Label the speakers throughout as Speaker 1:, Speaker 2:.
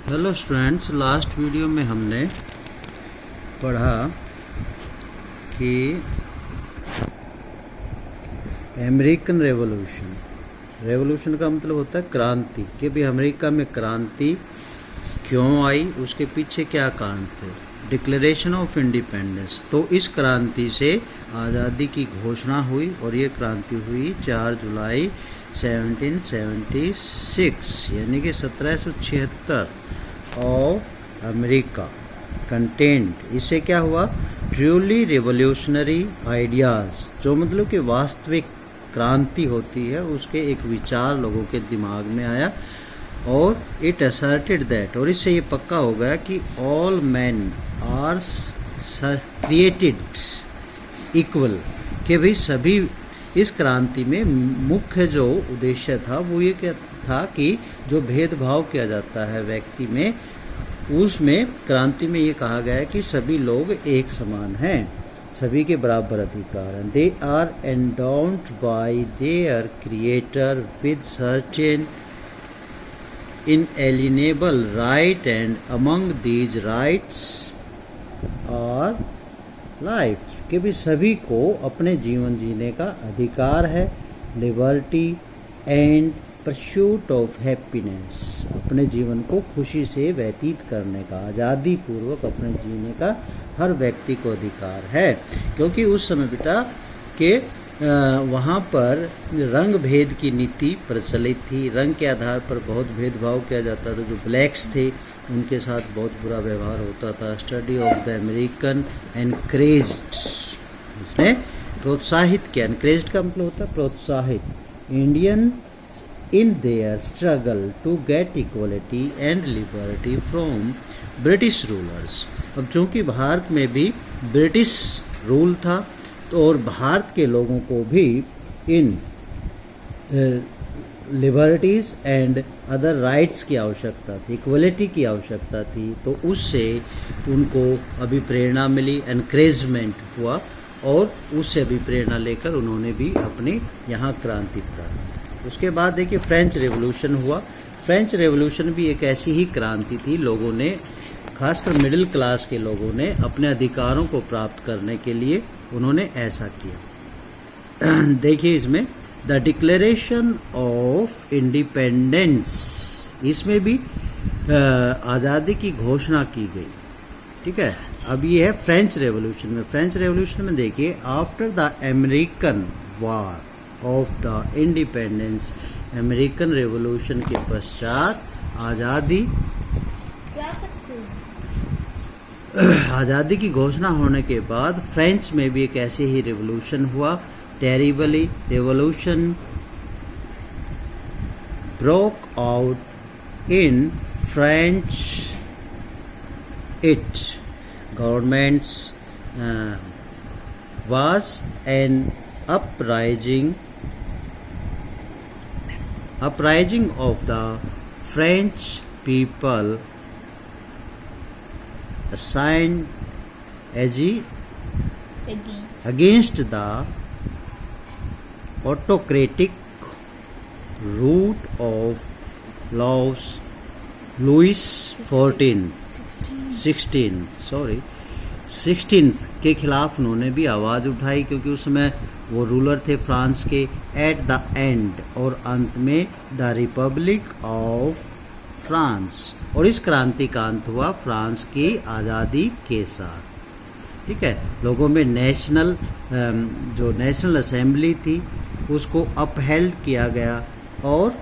Speaker 1: Hello students, last video में हमने पढ़ा कि अमेरिकन रेवोल्यूशन का मतलब होता है क्रांति, कि भी अमेरिका में क्रांति क्यों आई, उसके पीछे क्या कारण थे। डिक्लेरेशन ऑफ इंडिपेंडेंस, तो इस क्रांति से आज़ादी की घोषणा हुई और ये क्रांति हुई 4 जुलाई 1776 यानी कि 1776 ऑफ अमेरिका कंटेंट। इससे क्या हुआ, ट्रूली रिवोल्यूशनरी आइडियाज़, जो मतलब कि वास्तविक क्रांति होती है, उसके एक विचार लोगों के दिमाग में आया और इट असर्टेड दैट, और इससे ये पक्का हो गया कि all man are created equal, कि भाई सभी, इस क्रांति में मुख्य जो उद्देश्य था वो ये क्या था कि जो भेदभाव किया जाता है व्यक्ति में, उसमें क्रांति में ये कहा गया है कि सभी लोग एक समान हैं, सभी के बराबर अधिकार हैं। They are endowed by their creator with certain inalienable right, and among these rights are life, कि भी सभी को अपने जीवन जीने का अधिकार है, liberty and pursuit of happiness, अपने जीवन को खुशी से व्यतीत करने का, आज़ादी पूर्वक अपने जीने का हर व्यक्ति को अधिकार है। क्योंकि उस समय बेटा के वहाँ पर रंग भेद की नीति प्रचलित थी, रंग के आधार पर बहुत भेदभाव किया जाता था। जो ब्लैक्स थे उनके साथ बहुत बुरा व्यवहार होता था। Study of the American encouraged, उसने प्रोत्साहित किया, एनकरेज्ड का मतलब होता है प्रोत्साहित, Indian in their struggle to get equality and liberty from British rulers. अब चूँकि भारत में भी ब्रिटिश रूल था, तो और भारत के लोगों को भी इन लिबर्टीज़ एंड अदर राइट्स की आवश्यकता थी, इक्वलिटी की आवश्यकता थी, तो उससे उनको अभी प्रेरणा मिली, एनकरेजमेंट हुआ, और उससे अभी प्रेरणा लेकर उन्होंने भी अपने यहाँ क्रांति प्राप्त। उसके बाद देखिए फ्रेंच रेवोल्यूशन हुआ। फ्रेंच रेवोल्यूशन भी एक ऐसी ही क्रांति थी, लोगों ने, खासकर मिडिल क्लास के लोगों ने अपने अधिकारों को प्राप्त करने के लिए उन्होंने ऐसा किया। देखिए इसमें द डिक्लेरेशन ऑफ इंडिपेंडेंस, इसमें भी आज़ादी की घोषणा की गई। ठीक है, अब ये है फ्रेंच रेवोल्यूशन में। फ्रेंच रेवोल्यूशन में देखिए, after the American war of the independence, American revolution के पश्चात आज़ादी की घोषणा होने के बाद फ्रेंच में भी एक ऐसे ही रेवोल्यूशन हुआ। Terribly revolution broke out in French, it governments was an uprising of the French people assigned against the autocratic root of Louis XVI के खिलाफ उन्होंने भी आवाज़ उठाई, क्योंकि उस समय वो रूलर थे फ्रांस के। एट द एंड, और अंत में, द रिपब्लिक ऑफ फ्रांस, और इस क्रांति का अंत हुआ फ्रांस की आज़ादी के साथ। ठीक है, लोगों में जो नेशनल असेंबली थी उसको अपहेल्ड किया गया, और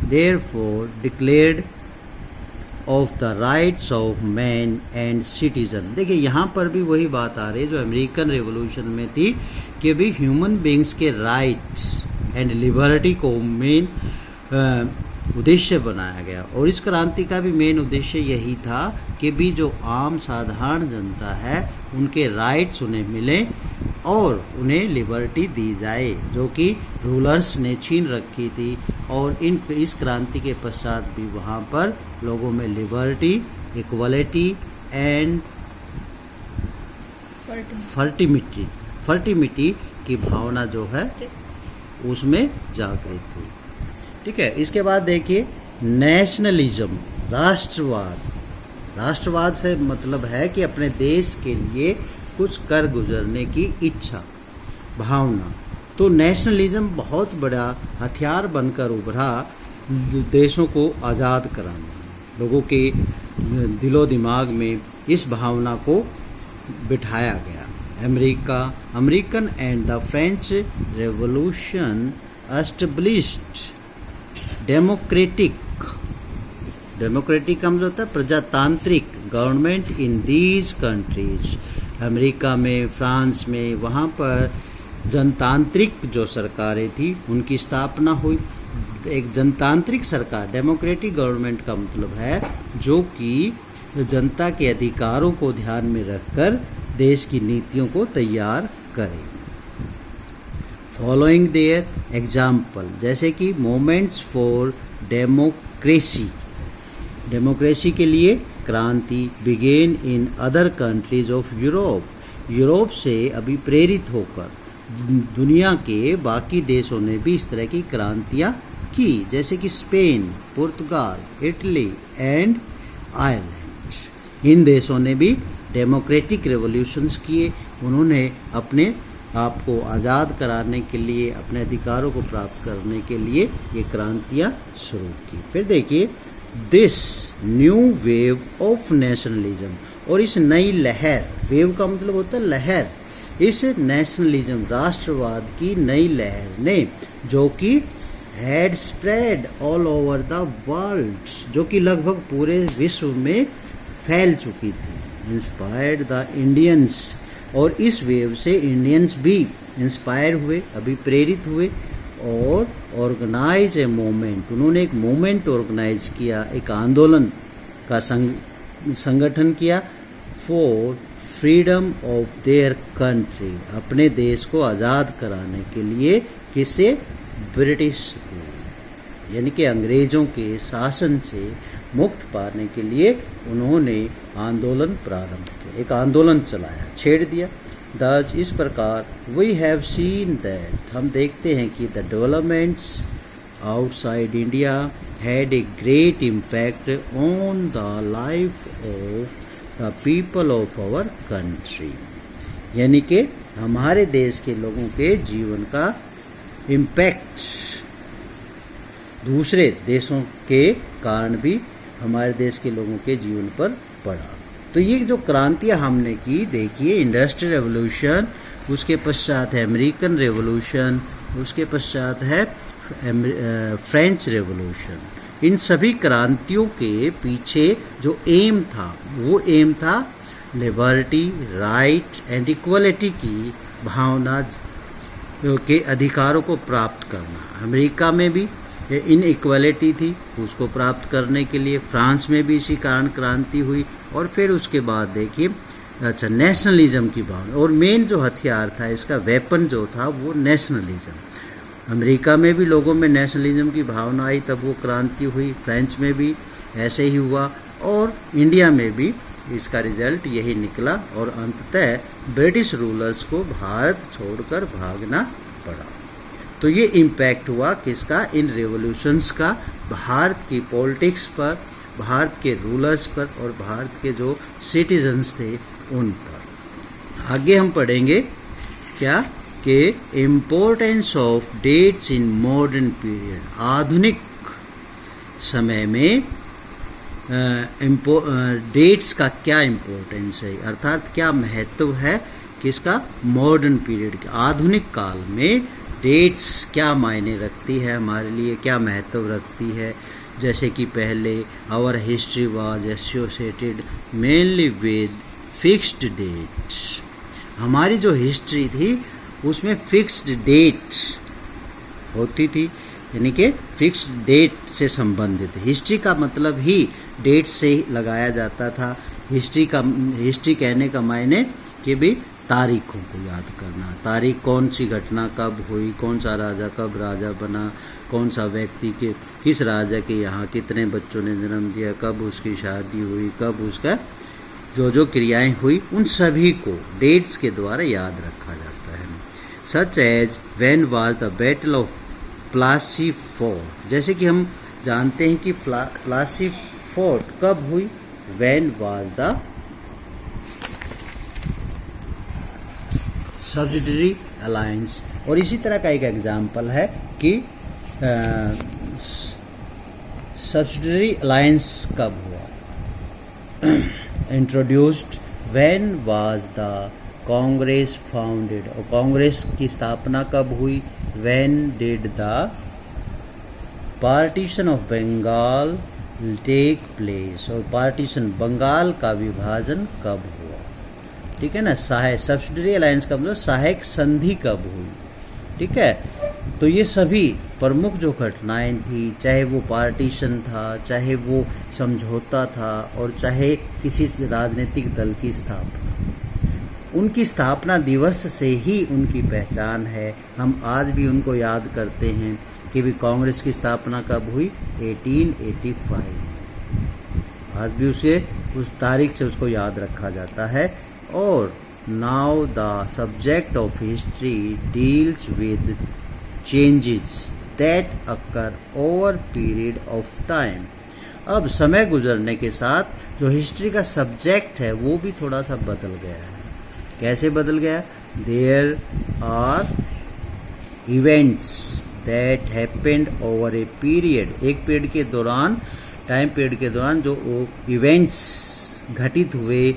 Speaker 1: therefore declared of the rights of man and citizen. देखिए यहाँ पर भी वही बात आ रही है जो अमेरिकन रेवोल्यूशन में थी, कि भी ह्यूमन बींग्स के राइट्स एंड लिबर्टी को मेन उद्देश्य बनाया गया। और इस क्रांति का भी मेन उद्देश्य यही था कि भी जो आम साधारण जनता है उनके राइट्स उन्हें मिलें और उन्हें लिबर्टी दी जाए, जो कि रूलर्स ने छीन रखी थी। और इस क्रांति के पश्चात भी वहाँ पर लोगों में लिबर्टी, इक्वलिटी एंड फर्टिमिटी की भावना जो है उसमें जागृत हुई। ठीक है, इसके बाद देखिए नेशनलिज्म, राष्ट्रवाद से मतलब है कि अपने देश के लिए कुछ कर गुजरने की इच्छा, भावना। तो नेशनलिज्म बहुत बड़ा हथियार बनकर उभरा देशों को आज़ाद कराना। लोगों के दिलो दिमाग में इस भावना को बिठाया गया। American and the French revolution established democratic का मतलब होता है प्रजातांत्रिक government in these countries. America में, फ्रांस में, वहाँ पर जनतांत्रिक जो सरकारें थी उनकी स्थापना हुई। एक जनतांत्रिक सरकार, डेमोक्रेटिक गवर्नमेंट का मतलब है जो कि जनता के अधिकारों को ध्यान में रखकर देश की नीतियों को तैयार करे। फॉलोइंग देयर एग्जाम्पल, जैसे कि मोमेंट्स फॉर डेमोक्रेसी के लिए क्रांति begin in other countries of Europe से अभी प्रेरित होकर दुनिया के बाकी देशों ने भी इस तरह की क्रांतियाँ की, जैसे कि Spain, Portugal, Italy and Ireland. इन देशों ने भी डेमोक्रेटिक रेवोल्यूशंस किए। उन्होंने अपने आप को आज़ाद कराने के लिए, अपने अधिकारों को प्राप्त करने के लिए ये क्रांतियाँ शुरू की। फिर देखिए this new wave of nationalism, और इस नई लहर, वेव का मतलब होता है लहर, इस नेशनलिज्म राष्ट्रवाद की नई लहर ने, जो कि had spread all over the world, जो कि लगभग पूरे विश्व में फैल चुकी थी, इंस्पायर्ड द इंडियंस, और इस वेव से इंडियंस भी इंस्पायर हुए, अभी प्रेरित हुए, और ऑर्गेनाइज ए मूवमेंट, उन्होंने एक मूवमेंट ऑर्गेनाइज किया, एक आंदोलन का संगठन किया for freedom of their country, अपने देश को आज़ाद कराने के लिए। किसे? ब्रिटिश को, यानी कि अंग्रेजों के शासन से मुक्त पाने के लिए उन्होंने आंदोलन प्रारंभ किया, एक आंदोलन चलाया, छेड़ दिया। दस इस प्रकार वी हैव सीन दैट, हम देखते हैं कि the developments outside India had a great impact on the life of the people of our country, यानी कि हमारे देश के लोगों के जीवन का इम्पैक्ट दूसरे देशों के कारण भी हमारे देश के लोगों के जीवन पर पड़ा। तो ये जो क्रांतियाँ हमने की, देखिए इंडस्ट्रियल रेवोल्यूशन, उसके पश्चात है अमेरिकन रेवोल्यूशन, उसके पश्चात है फ्रेंच रेवोल्यूशन। इन सभी क्रांतियों के पीछे जो एम था, वो एम था लिबर्टी, राइट एंड इक्वलिटी की भावना के अधिकारों को प्राप्त करना। अमेरिका में भी इन इक्वलिटी थी, उसको प्राप्त करने के लिए फ्रांस में भी इसी कारण क्रांति हुई। और फिर उसके बाद देखिए अच्छा नेशनलिज्म की भावना, और मेन जो हथियार था इसका, वेपन जो था वो नेशनलिज्म। अमेरिका में भी लोगों में नेशनलिज्म की भावना आई, तब वो क्रांति हुई। फ्रेंच में भी ऐसे ही हुआ, और इंडिया में भी इसका रिजल्ट यही निकला, और अंततः ब्रिटिश रूलर्स को भारत छोड़कर भागना पड़ा। तो ये इम्पैक्ट हुआ किसका? इन रेवोल्यूशंस का भारत की पॉलिटिक्स पर, भारत के रूलर्स पर, और भारत के जो सिटीजन्स थे उन पर। आगे हम पढ़ेंगे क्या कि importance of dates in modern period, आधुनिक समय में डेट्स का क्या इम्पोर्टेंस है, अर्थात क्या महत्व है किसका? मॉडर्न पीरियड के, आधुनिक काल में डेट्स क्या मायने रखती है हमारे लिए, क्या महत्व रखती है। जैसे कि पहले our history was associated mainly with fixed dates, हमारी जो हिस्ट्री थी उसमें फिक्स्ड डेट होती थी, यानी कि फिक्स्ड डेट से संबंधित। हिस्ट्री का मतलब ही डेट से ही लगाया जाता था। हिस्ट्री कहने का मायने कि भी तारीखों को याद करना, तारीख कौन सी घटना कब हुई, कौन सा राजा कब राजा बना, कौन सा व्यक्ति के किस राजा के यहाँ कितने बच्चों ने जन्म दिया, कब उसकी शादी हुई, कब उसका जो क्रियाएं हुई, उन सभी को डेट्स के द्वारा याद रखा जाता है। Such as when was the battle of Plassey fought, जैसे कि हम जानते हैं कि प्लासी फोर्ट कब हुई? When was the subsidiary alliance. और इसी तरह का एक एग्जाम्पल है कि सब्सिडरी अलायंस कब हुआ? Introduced when was the Congress founded. और कांग्रेस की स्थापना कब हुई? When did the partition of Bengal take place. और पार्टीशन बंगाल का विभाजन कब हुआ? ठीक है ना। सहायक सब्सिडरी अलायंस का मतलब सहायक संधि कब हुई? ठीक है। तो ये सभी प्रमुख जो घटनाएं थी, चाहे वो पार्टीशन था, चाहे वो समझौता था, और चाहे किसी राजनीतिक दल की स्थापना, उनकी स्थापना दिवस से ही उनकी पहचान है। हम आज भी उनको याद करते हैं कि भी कांग्रेस की स्थापना कब हुई? 1885। आज भी उस तारीख से उसको याद रखा जाता है। और now the subject of history deals with changes that occur over period of time. अब समय गुजरने के साथ जो हिस्ट्री का सब्जेक्ट है वो भी थोड़ा सा बदल गया है। कैसे बदल गया? There are events that happened over a period. एक पीरियड के दौरान, टाइम पीरियड के दौरान जो इवेंट्स घटित हुए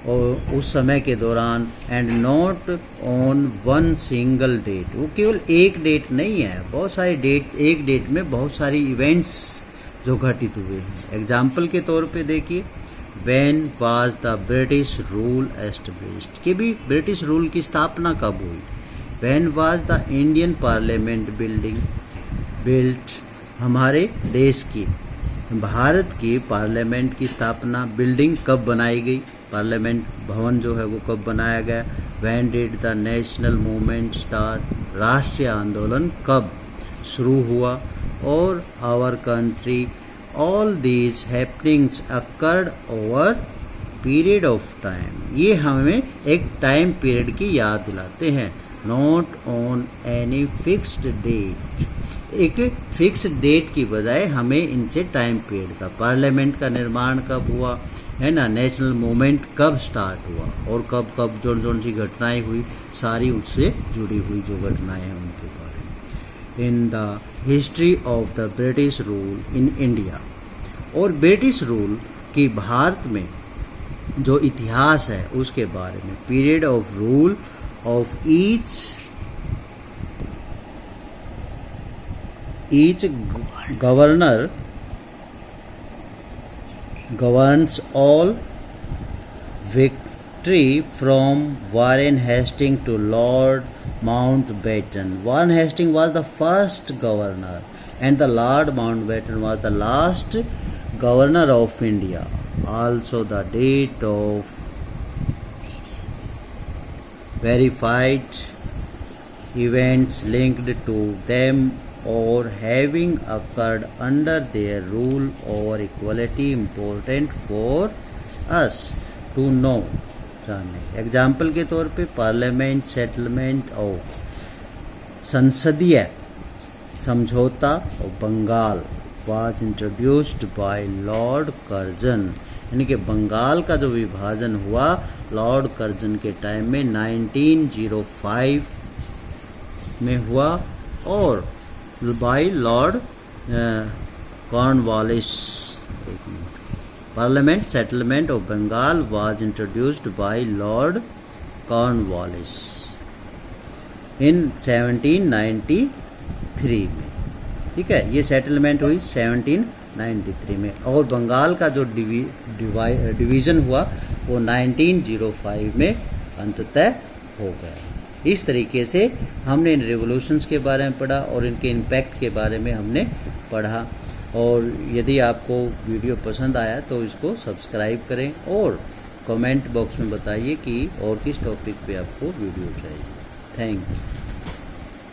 Speaker 1: और उस समय के दौरान, and not on one single date. वो केवल एक डेट नहीं है, बहुत सारी डेट, एक डेट में बहुत सारी इवेंट्स जो घटित हुए हैं। एग्जाम्पल के तौर पे देखिए, when was the British rule established, कि भी ब्रिटिश रूल की स्थापना कब हुई? When was the Indian parliament building built, हमारे देश की, भारत की पार्लियामेंट की स्थापना, बिल्डिंग कब बनाई गई? पार्लियामेंट भवन जो है वो कब बनाया गया? When did the national movement start, राष्ट्रीय आंदोलन कब शुरू हुआ? और our country, all these happenings occurred over period of time. ये हमें एक टाइम पीरियड की याद दिलाते हैं। Not on any fixed date, एक फिक्स डेट की बजाय हमें इनसे टाइम पीरियड का, पार्लियामेंट का निर्माण कब हुआ है ना, नेशनल मूवमेंट कब स्टार्ट हुआ, और कब कब जोन सी घटनाएं हुई, सारी उससे जुड़ी हुई जो घटनाएं हैं उनके बारे में। In the history of the British rule in India, और ब्रिटिश रूल की भारत में जो इतिहास है उसके बारे में। Period of rule of each governor governs all victory from Warren Hastings to Lord Mountbatten. Warren Hastings was the first governor and the Lord Mountbatten was the last governor of India. Also the date of verified events linked to them or having occurred under their rule or equality important for us to know. Example के तौर पे parliament settlement of, संसदीय समझौता और Bengal was introduced by lord Curzon, यानी कि बंगाल का जो विभाजन हुआ लॉर्ड कर्जन के टाइम में 1905 में हुआ, और by lord Cornwallis. Parliament settlement of Bengal was introduced by lord Cornwallis in 1793 में। ठीक है, ये सेटलमेंट हुई 1793 में, और बंगाल का जो डिवीज़न हुआ वो 1905 में अंततः हो गया। इस तरीके से हमने इन रेवोल्यूशंस के बारे में पढ़ा और इनके इम्पैक्ट के बारे में हमने पढ़ा। और यदि आपको वीडियो पसंद आया तो इसको सब्सक्राइब करें और कमेंट बॉक्स में बताइए कि और किस टॉपिक पे आपको वीडियो चाहिए। Thank you.